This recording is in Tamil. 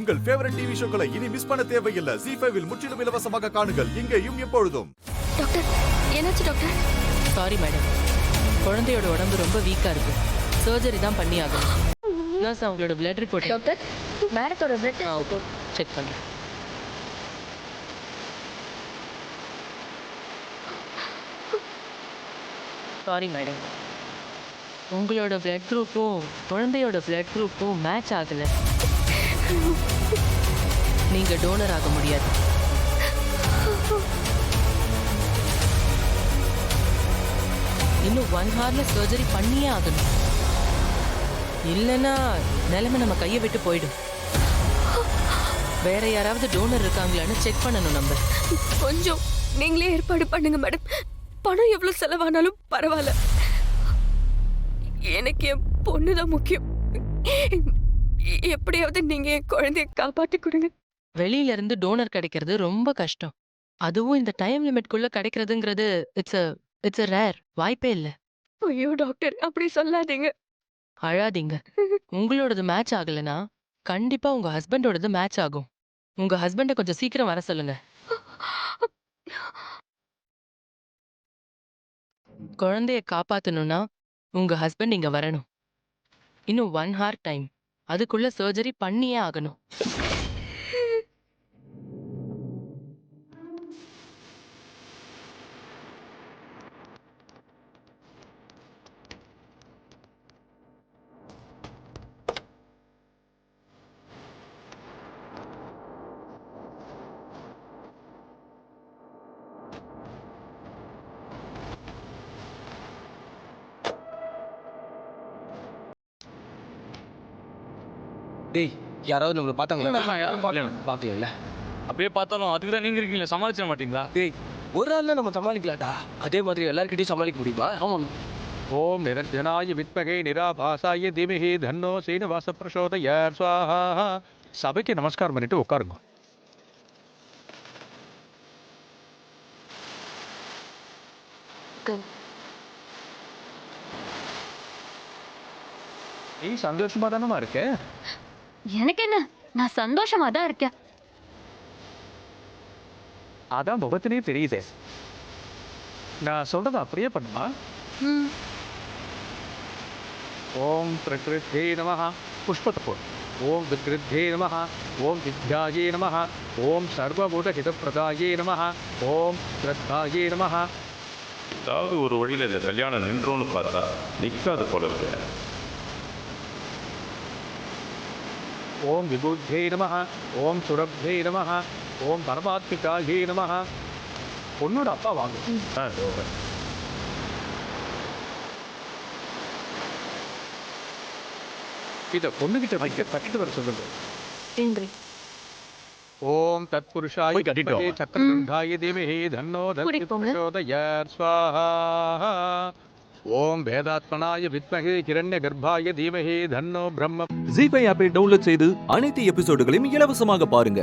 உங்கள் ஃபேவரட் டிவி ஷோக்களை இனி மிஸ் பண்ண தேவையில்லை. ZEE5 இல் முற்றிலும் இலவசமாக காணுங்கள். இங்கேயும் எப்பொழுதும். டாக்டர், என்னாச்சு டாக்டர்? சாரி மேடம், குழந்தையோட உடம்பு ரொம்ப வீக்கா இருக்கு. சர்ஜரி தான் பண்ணி ஆகணும். நர்ஸ் அவங்களோட பிளட் ரிப்போர்ட். டாக்டர், மேடத்தோட பிளட் செக் பண்ணுறேன். சாரி மேடம், உங்களோட பிளட் குரூப்பும் குழந்தையோட பிளட் குரூப்பும் மேட்ச் ஆகலை. நீங்கள் டோனர் ஆக முடியாது. இன்னும் 1 hourல சர்ஜரி பண்ணியே ஆகணும். இல்லைன்னா நிலைமை நம்ம கையை விட்டு போயிடும். வேற யாராவது டோனர் இருக்காங்களான்னு செக் பண்ணணும் நம்ம. கொஞ்சம் நீங்களே ஏற்பாடு பண்ணுங்க மேடம். பணம் எவ்வளவு செலவானாலும் பரவாயில்ல. எனக்கு என் பொண்ணுதான் முக்கியம். எப்படியாவது நீங்க என் குழந்தைய காப்பாற்றி கொடுங்க. வெளியில இருந்து டோனர் கிடைக்கிறது ரொம்ப கஷ்டம். அதுவும் இந்த டைம் லிமிட்குள்ள கிடைக்கிறதுங்கிறது இட்ஸ் a ரேர். வாய்ப்பே இல்லை. ஐயோ டாக்டர், அப்படி சொல்லாதீங்க. அழாதீங்க. உங்களோடது மேட்ச் ஆகலைன்னா கண்டிப்பா உங்க ஹஸ்பண்டோடது மேட்ச் ஆகும். உங்க ஹஸ்பண்டை கொஞ்சம் சீக்கிரம் வர சொல்லுங்க. குழந்தைய காப்பாத்தணும்னா உங்க ஹஸ்பண்ட் இங்க வரணும். இன்னும் 1 hour டைம். அதுக்குள்ள சர்ஜரி பண்ணியே ஆகணும். டேய், யாராவது நம்மளை பார்த்தாங்களா? பார்க்கல. அப்படியே பார்த்தாலும் அதுக்கு தான் நீங்கள் இருக்கீங்களா, சமாளிச்சிட மாட்டீங்களா? டேய், ஒரு ஆள்ல நம்ம சமாளிக்கலாம்டா. அதே மாதிரி எல்லாருக்கிட்டையும் சமாளிக்க முடியுமா? ஆமாம். ஓம் நிரஞ்சனாய வித்மகே நிராபாசாய தீமஹி தன்னோ சீனிவாச பிரசோதயாத் ஸ்வாஹா. சபைக்கு நமஸ்காரம் பண்ணிட்டு உட்காருங்க. நீ சந்தோஷமா தானமா இருக்க? எனக்கு என்ன, நான் சந்தோஷமா தான் இருக்கேன். அதான் முகத்திலே தெரியுதே. நான் சொல்றதை அப்படியே பண்ணுமா? ஓம் பிரகிருத்தே நமஹ. புஷ்பத்தை போ. ஓம் விக்ருத்தே நமஹ. ஓம் வித்யாயே நமஹ. ஓம் சர்வபூத ஹிதப்பிரதாயே நமஹ. ஓம் ஸ்ரத்தாயே நமஹ. ஏதாவது ஒரு வழியில் இந்த கல்யாணம் நின்றோன்னு பார்த்தா நிற்காது போல இருக்கு. ஓம் விபுத்தே நமஹ. ஓம் சுரப்தே நமஹ. ஓம் பரமாத்மிகாயே நமஹ. பொண்ணோட அப்பா வாங்க. இதை பொண்ணுகிட்ட வைக்க கட்டிட்டு வர சொல்லுங்க. ஓம் தத்புருஷாய வித்மஹே சத்ருகாய தீமஹி தன்னோ தந்தி பிரசோதயாத் ஸ்வாஹா. ஓம் வேதாத்மனாய வித்மஹே ஹிரண்ய கர்ப்பாய தீமஹி தன்னோ பிரம்ம. ZEE5 ஆப்பை டவுன்லோட் செய்து அனைத்து எபிசோடுகளையும் இலவசமாக பாருங்க.